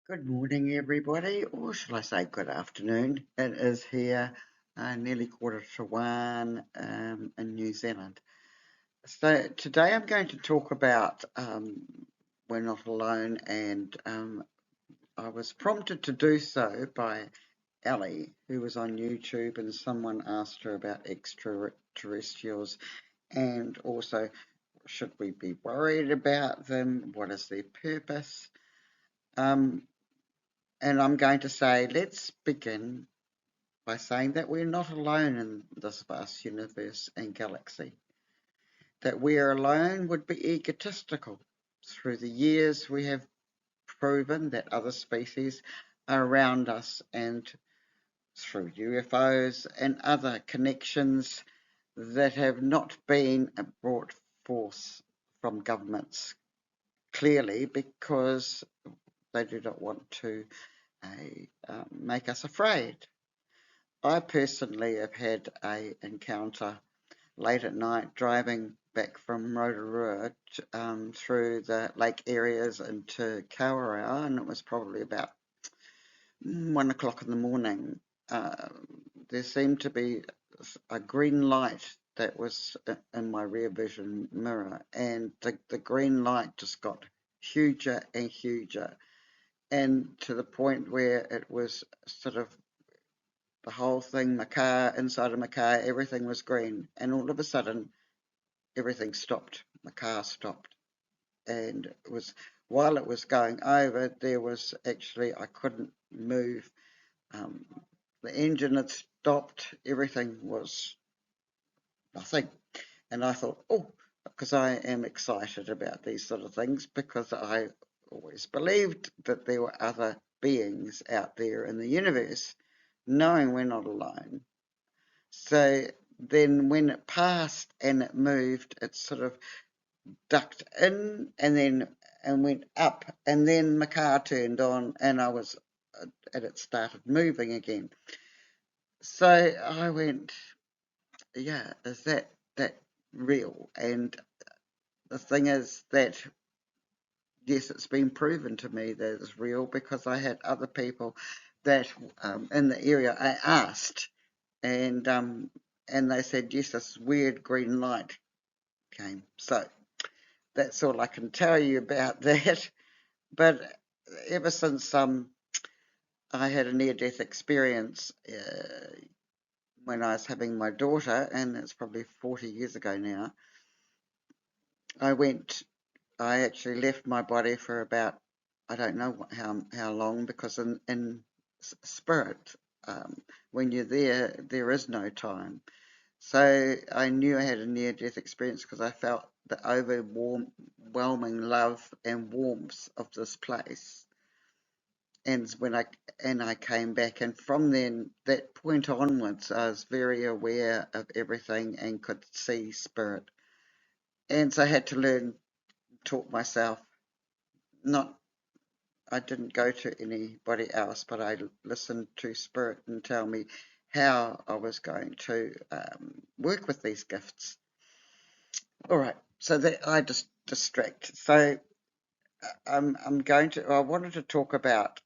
Good morning, everybody, or shall I say good afternoon? It is here nearly 1:45 in New Zealand. So today I'm going to talk about We're Not Alone, and I was prompted to do so by Ellie, who was on YouTube, and someone asked her about extraterrestrials and also should we be worried about them? What is their purpose? Um, And I'm going to say, let's begin by saying that we're not alone in this vast universe and galaxy. That we are alone would be egotistical. Through the years, we have proven that other species are around us, and through UFOs and other connections that have not been brought forth from governments, clearly because they do not want to make us afraid. I personally have had an encounter late at night driving back from Rotorua through the lake areas into Kawerau, and it was probably about 1 o'clock in the morning. Uh, there seemed to be a green light that was in my rear vision mirror, and the green light just got huger and huger, and to the point where it was sort of the whole thing, my car, inside of my car, everything was green. And all of a sudden, everything stopped. My car stopped. And it was, while it was going over, there was actually, I couldn't move. Um, the engine had stopped. Everything was nothing. And I thought, oh, because I am excited about these sort of things because I always believed that there were other beings out there in the universe, knowing we're not alone. So then when it passed and it moved, it sort of ducked in and went up, and then my car turned on and it started moving again. So I went, yeah, is that real? And the thing is that yes, it's been proven to me that it's real because I had other people that in the area I asked, and they said yes, this weird green light came. So that's all I can tell you about that. But ever since I had a near-death experience when I was having my daughter, and it's probably 40 years ago now, I actually left my body for about, I don't know how long, because in spirit, when you're there is no time. So I knew I had a near-death experience because I felt the overwhelming love and warmth of this place. And I came back, and from then, that point onwards, I was very aware of everything and could see spirit. And so I had to learn, taught myself. Not, I didn't go to anybody else, but I listened to spirit and tell me how I was going to work with these gifts. All right, so that I just distract. So I wanted to talk about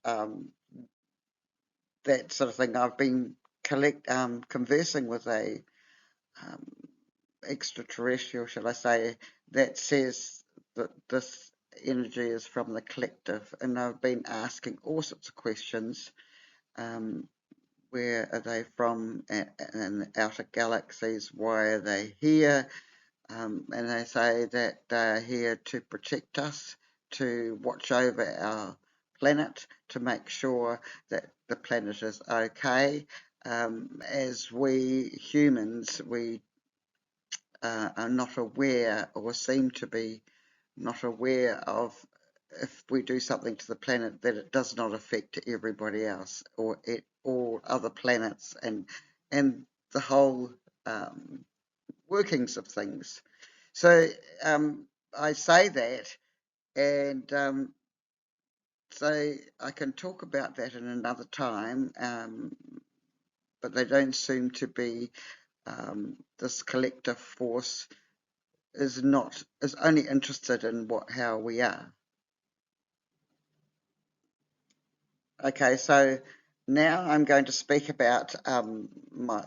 that sort of thing. I've been conversing with a um, extraterrestrial, shall I say, that says that this energy is from the collective, and I've been asking all sorts of questions. Um, where are they from in the outer galaxies? Why are they here? And they say that they're here to protect us, to watch over our planet, to make sure that the planet is okay. As we humans, we are not aware, or seem to be not aware of, if we do something to the planet, that it does not affect everybody else or all other planets and the whole workings of things. So I say that, and so I can talk about that in another time, but they don't seem to be, this collective force is only interested in how we are. Okay, so now I'm going to speak about my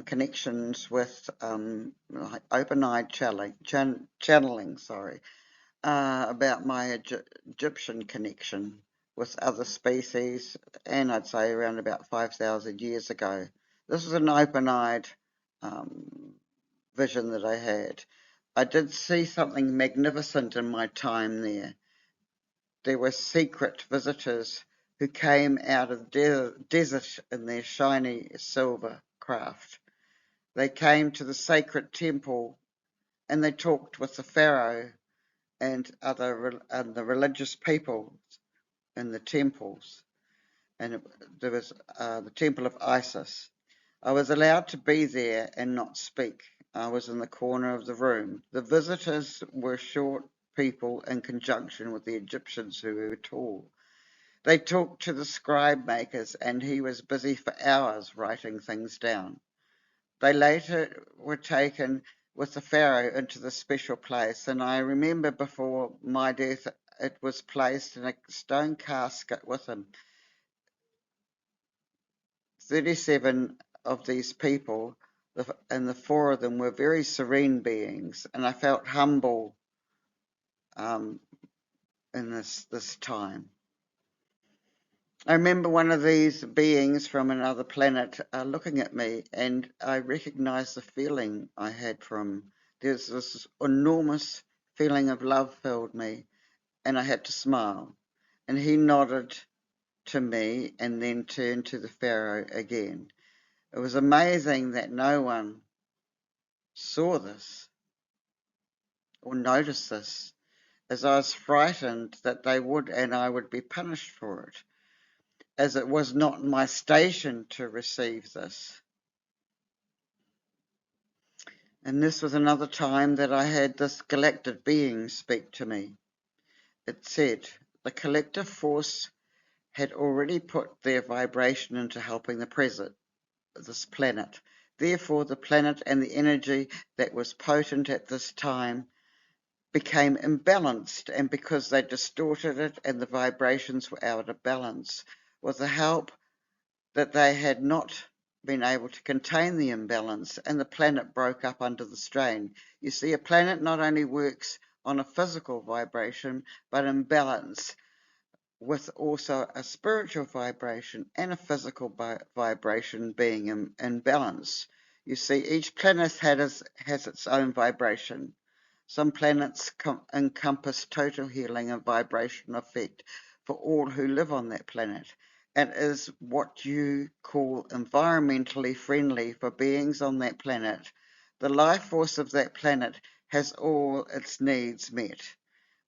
connections with like open-eyed channeling, sorry, about my Egyptian connection with other species, and I'd say around about 5,000 years ago. This was an open-eyed um, vision that I had. I did see something magnificent in my time there. There were secret visitors who came out of the desert in their shiny silver craft. They came to the sacred temple and they talked with the pharaoh and the religious people in the temples. And there was the temple of Isis. I was allowed to be there and not speak. I was in the corner of the room. The visitors were short people in conjunction with the Egyptians who were tall. They talked to the scribe makers, and he was busy for hours writing things down. They later were taken with the pharaoh into the special place, and I remember before my death it was placed in a stone casket with him. 37 of these people, and the four of them were very serene beings, and I felt humble um, in this time. I remember one of these beings from another planet looking at me, and I recognized the feeling I had for him. There's this enormous feeling of love filled me, and I had to smile. And he nodded to me and then turned to the Pharaoh again. It was amazing that no one saw this or noticed this, as I was frightened that they would and I would be punished for it, as it was not my station to receive this. And this was another time that I had this galactic being speak to me. It said, the collective force had already put their vibration into helping the present, this planet. Therefore, the planet and the energy that was potent at this time became imbalanced, and because they distorted it and the vibrations were out of balance, with the help that they had not been able to contain the imbalance, and the planet broke up under the strain. You see, a planet not only works on a physical vibration, but in balance with also a spiritual vibration and a physical vibration being in balance. You see, each planet has its own vibration. Some planets encompass total healing and vibration effect for all who live on that planet, and is what you call environmentally friendly for beings on that planet. The life force of that planet has all its needs met,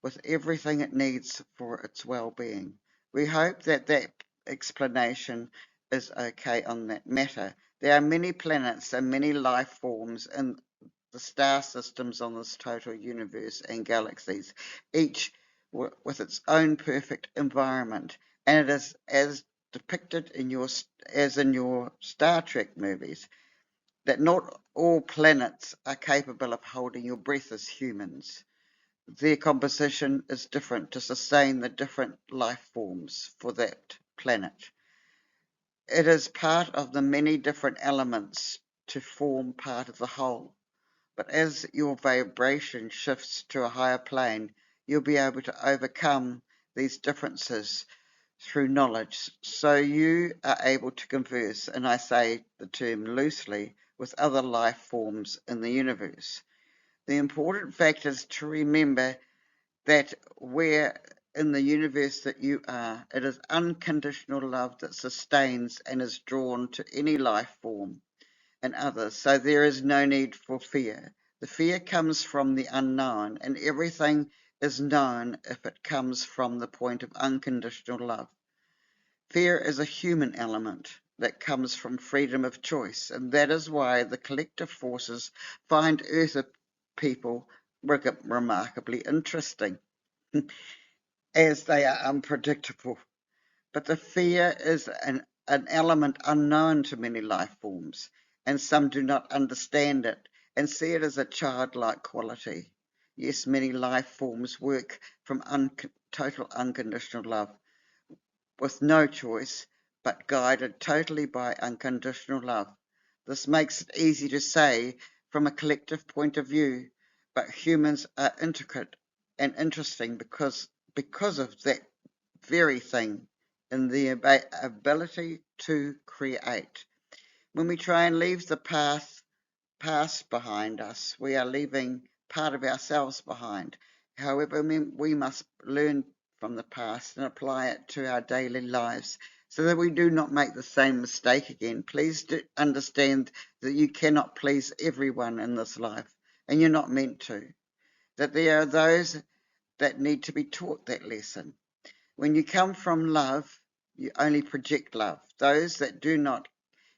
with everything it needs for its well-being. We hope that that explanation is okay on that matter. There are many planets and many life forms in the star systems on this total universe and galaxies, each with its own perfect environment, and it is as depicted in your Star Trek movies, that not all planets are capable of holding your breath as humans. Their composition is different to sustain the different life forms for that planet. It is part of the many different elements to form part of the whole. But as your vibration shifts to a higher plane, you'll be able to overcome these differences through knowledge. So you are able to converse, and I say the term loosely, with other life forms in the universe. The important fact is to remember that where in the universe that you are, it is unconditional love that sustains and is drawn to any life form and others, so there is no need for fear. The fear comes from the unknown, and everything is known if it comes from the point of unconditional love. Fear is a human element that comes from freedom of choice, and that is why the collective forces find Earth people remarkably interesting, as they are unpredictable. But the fear is an element unknown to many life forms, and some do not understand it and see it as a childlike quality. Yes, many life forms work from total unconditional love, with no choice, but guided totally by unconditional love. This makes it easy to say from a collective point of view, but humans are intricate and interesting because of that very thing in the ability to create. When we try and leave the past behind us, we are leaving part of ourselves behind. However, we must learn from the past and apply it to our daily lives so that we do not make the same mistake again. Please do understand that you cannot please everyone in this life, and you're not meant to. That there are those that need to be taught that lesson. When you come from love, you only project love. Those that do not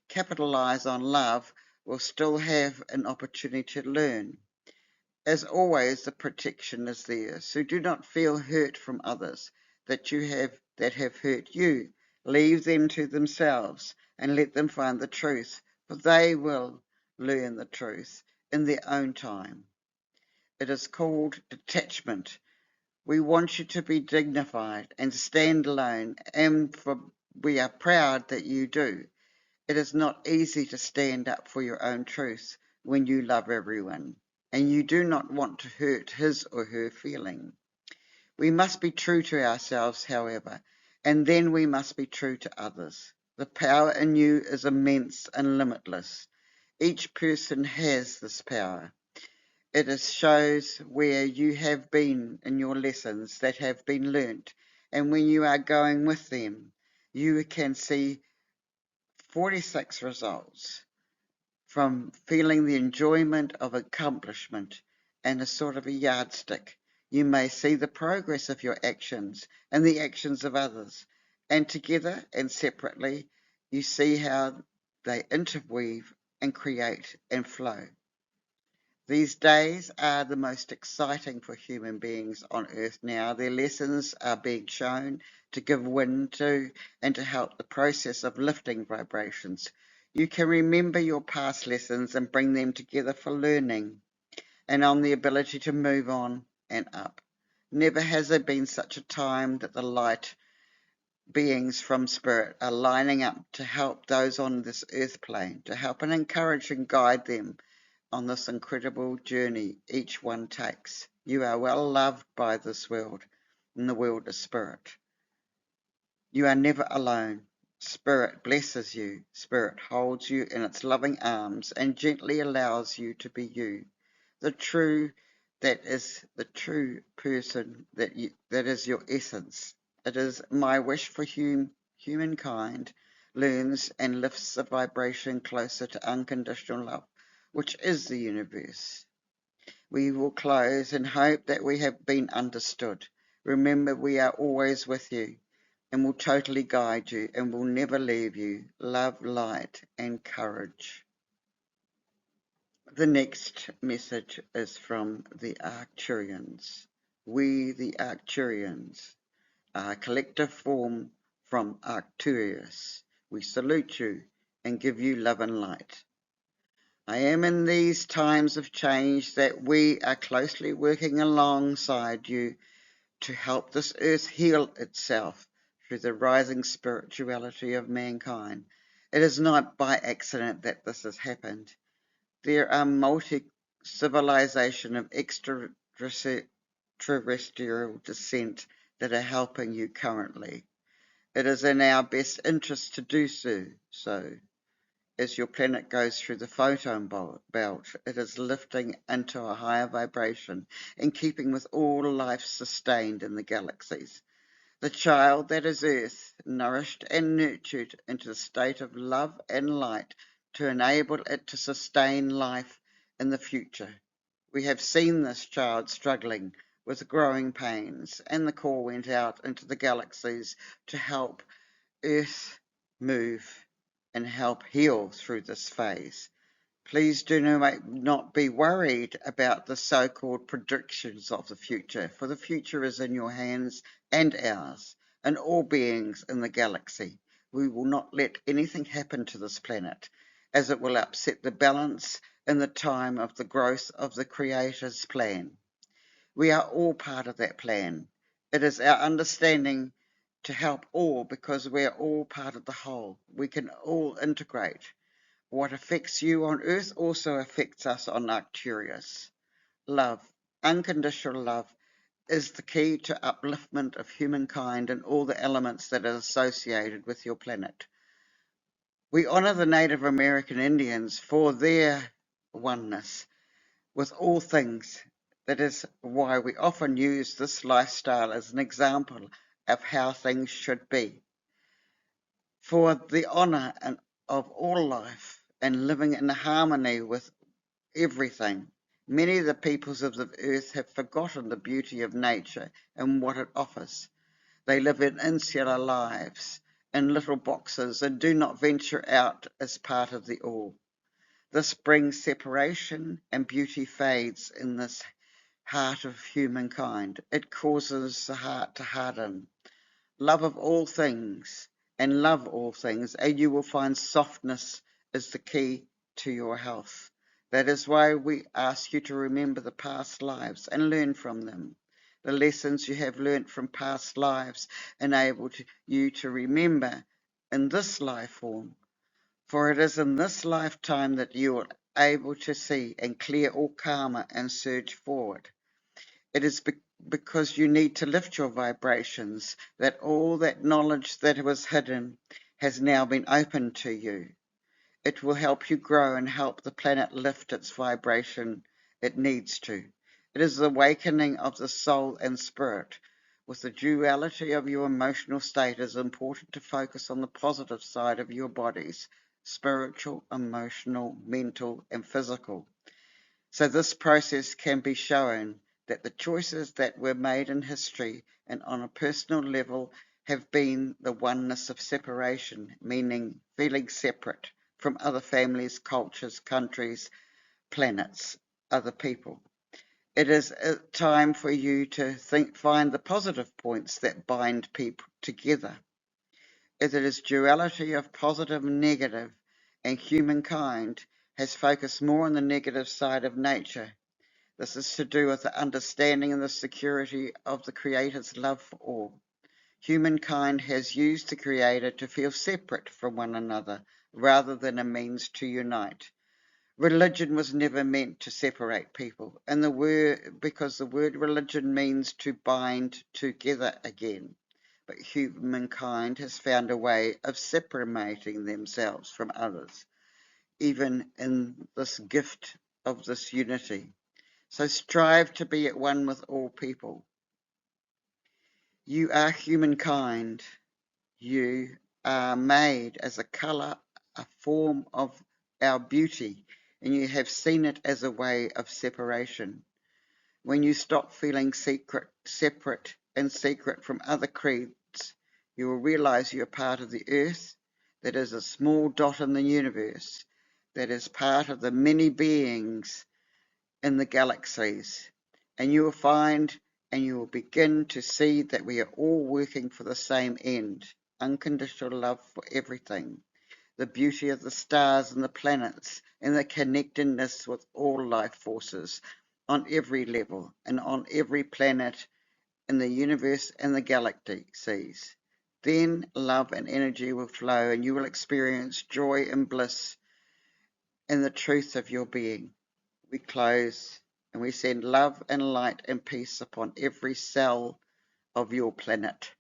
capitalize on love will still have an opportunity to learn. As always, the protection is there, so do not feel hurt from others that have hurt you. Leave them to themselves and let them find the truth, for they will learn the truth in their own time. It is called detachment. We want you to be dignified and stand alone, and we are proud that you do. It is not easy to stand up for your own truth when you love everyone, and you do not want to hurt his or her feeling. We must be true to ourselves, however, and then we must be true to others. The power in you is immense and limitless. Each person has this power. It shows where you have been in your lessons that have been learnt, and when you are going with them, you can see 46 results from feeling the enjoyment of accomplishment and a sort of a yardstick. You may see the progress of your actions and the actions of others, and together and separately, you see how they interweave and create and flow. These days are the most exciting for human beings on earth now. Their lessons are being shown to give wind to and to help the process of lifting vibrations. You can remember your past lessons and bring them together for learning and on the ability to move on and up. Never has there been such a time that the light beings from spirit are lining up to help those on this earth plane, to help and encourage and guide them on this incredible journey each one takes. You are well loved by this world, and the world is spirit. You are never alone. Spirit blesses you. Spirit holds you in its loving arms and gently allows you to be you. That is the true person that is your essence. It is my wish for humankind learns and lifts the vibration closer to unconditional love, which is the universe. We will close and hope that we have been understood. Remember, we are always with you and will totally guide you and will never leave you. Love, light, and courage. The next message is from the Arcturians. We, the Arcturians, are a collective form from Arcturus. We salute you and give you love and light. I am in these times of change that we are closely working alongside you to help this earth heal itself through the rising spirituality of mankind. It is not by accident that this has happened. There are multi-civilization of extraterrestrial descent that are helping you currently. It is in our best interest to do so. As your planet goes through the photon belt, it is lifting into a higher vibration in keeping with all life sustained in the galaxies. The child that is Earth, nourished and nurtured into a state of love and light to enable it to sustain life in the future. We have seen this child struggling with growing pains, and the call went out into the galaxies to help Earth move and help heal through this phase. Please do not be worried about the so-called predictions of the future, for the future is in your hands and ours, and all beings in the galaxy. We will not let anything happen to this planet, as it will upset the balance in the time of the growth of the Creator's plan. We are all part of that plan. It is our understanding to help all, because we're all part of the whole. We can all integrate. What affects you on Earth also affects us on Arcturians. Love, unconditional love, is the key to upliftment of humankind and all the elements that are associated with your planet. We honour the Native American Indians for their oneness with all things. That is why we often use this lifestyle as an example of how things should be. For the honour of all life and living in harmony with everything. Many of the peoples of the earth have forgotten the beauty of nature and what it offers. They live in insular lives, in little boxes, and do not venture out as part of the all. This brings separation, and beauty fades in this heart of humankind. It causes the heart to harden. Love of all things, and love all things, and you will find softness is the key to your health. That is why we ask you to remember the past lives and learn from them. The lessons you have learnt from past lives enable you to remember in this life form. For it is in this lifetime that you are able to see and clear all karma and surge forward. It is because you need to lift your vibrations that all that knowledge that was hidden has now been opened to you. It will help you grow and help the planet lift its vibration it needs to. It is the awakening of the soul and spirit. With the duality of your emotional state, it is important to focus on the positive side of your bodies, spiritual, emotional, mental, and physical. So this process can be shown that the choices that were made in history and on a personal level have been the oneness of separation, meaning feeling separate from other families, cultures, countries, planets, other people. It is a time for you to find the positive points that bind people together. If it is duality of positive and negative, and humankind has focused more on the negative side of nature. This is to do with the understanding and the security of the Creator's love for all. Humankind has used the Creator to feel separate from one another rather than a means to unite. Religion was never meant to separate people, and because the word religion means to bind together again. But humankind has found a way of separating themselves from others, even in this gift of this unity. So strive to be at one with all people. You are humankind. You are made as a colour, a form of our beauty, and you have seen it as a way of separation. When you stop feeling separate and secret from other creeds, you will realize you are part of the earth, that is a small dot in the universe, that is part of the many beings in the galaxies. And you will find and you will begin to see that we are all working for the same end, unconditional love for everything. The beauty of the stars and the planets and the connectedness with all life forces on every level and on every planet in the universe and the galaxies. Then love and energy will flow and you will experience joy and bliss in the truth of your being. We close and we send love and light and peace upon every cell of your planet.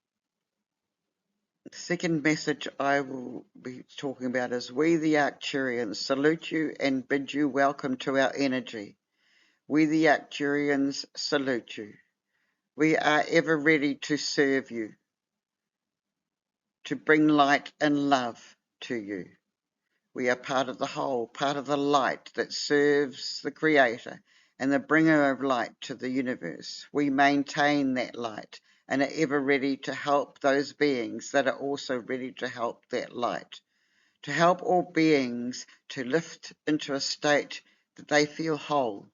The second message I will be talking about is we the Arcturians salute you and bid you welcome to our energy. We the Arcturians salute you. We are ever ready to serve you, to bring light and love to you. We are part of the whole, part of the light that serves the Creator and the bringer of light to the universe. We maintain that light and are ever ready to help those beings that are also ready to help that light. To help all beings to lift into a state that they feel whole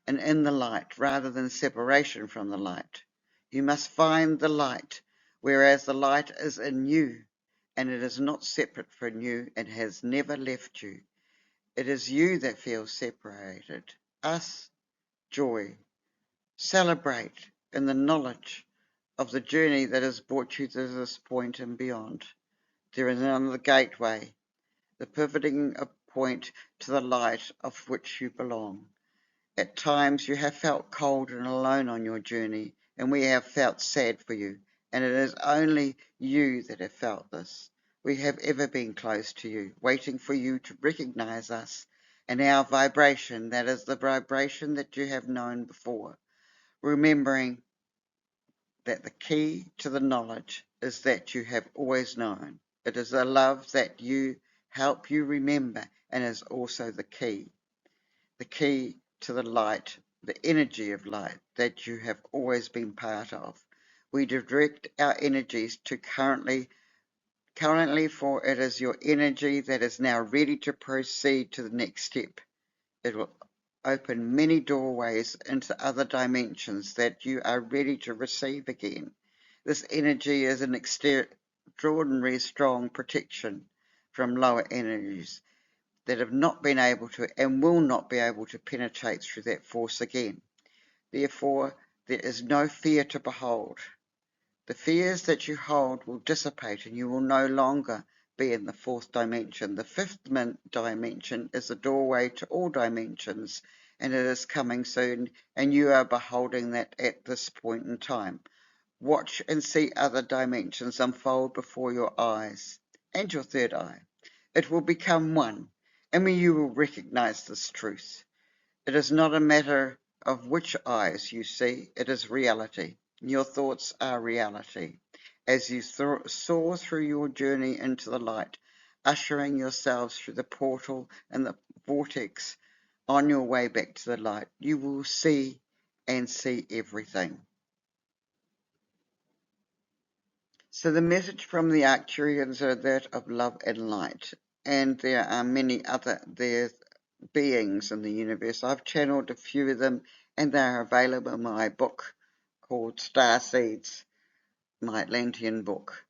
and in the light rather than separation from the light. You must find the light, whereas the light is in you, and it is not separate from you and has never left you. It is you that feels separated. Us, joy. Celebrate in the knowledge of the journey that has brought you to this point and beyond. There is another gateway, the pivoting point to the light of which you belong. At times you have felt cold and alone on your journey, and we have felt sad for you, and it is only you that have felt this. We have ever been close to you, waiting for you to recognize us and our vibration, that is the vibration that you have known before, remembering that the key to the knowledge is that you have always known. It is the love that you help you remember and is also the key to the light, the energy of light that you have always been part of. We direct our energies to currently, for it is your energy that is now ready to proceed to the next step. It will open many doorways into other dimensions that you are ready to receive again. This energy is an extraordinary strong protection from lower energies that have not been able to and will not be able to penetrate through that force again. Therefore, there is no fear to behold. The fears that you hold will dissipate and you will no longer be in the fourth dimension. The fifth dimension is the doorway to all dimensions, and it is coming soon, and you are beholding that at this point in time. Watch and see other dimensions unfold before your eyes and your third eye. It will become one, and you will recognize this truth. It is not a matter of which eyes you see, it is reality. Your thoughts are reality. As you soar through your journey into the light, ushering yourselves through the portal and the vortex on your way back to the light, you will see and see everything. So the message from the Arcturians are that of love and light, and there are many other beings in the universe. I've channeled a few of them, and they are available in my book called Star Seeds, my Atlantean book.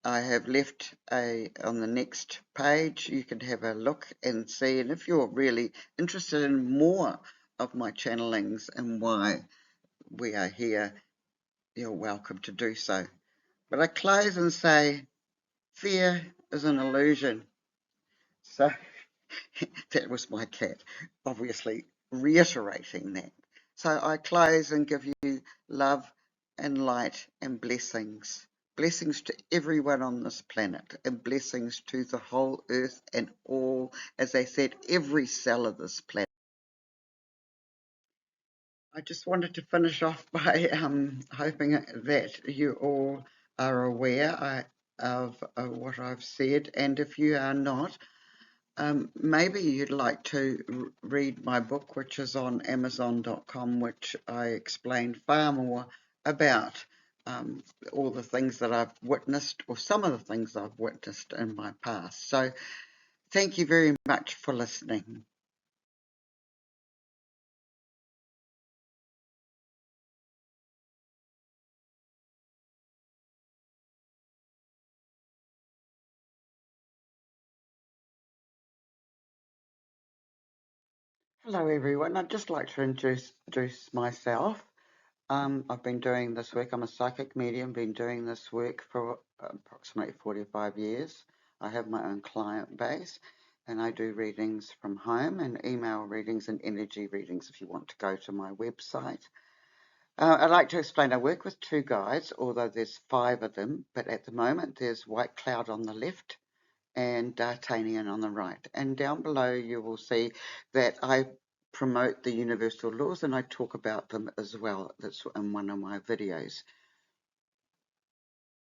I have left on the next page, you can have a look and see, and if you're really interested in more of my channelings and why we are here, you're welcome to do so. But I close and say, fear is an illusion. So that was my cat, obviously reiterating that. So I close and give you love and light and blessings. Blessings to everyone on this planet and blessings to the whole earth and all, as I said, every cell of this planet. I just wanted to finish off by hoping that you all are aware of what I've said, and if you are not, maybe you'd like to read my book, which is on Amazon.com, which I explain far more about all the things that I've witnessed, or some of the things I've witnessed in my past. So thank you very much for listening. Hello everyone, I'd just like to introduce myself. I've been doing this work, I'm a psychic medium, been doing this work for approximately 45 years. I have my own client base and I do readings from home and email readings and energy readings if you want to go to my website. I'd like to explain, I work with two guides, although there's 5 of them, but at the moment there's White Cloud on the left and D'Artagnan on the right. And down below you will see that I promote the universal laws and I talk about them as well. That's in one of my videos.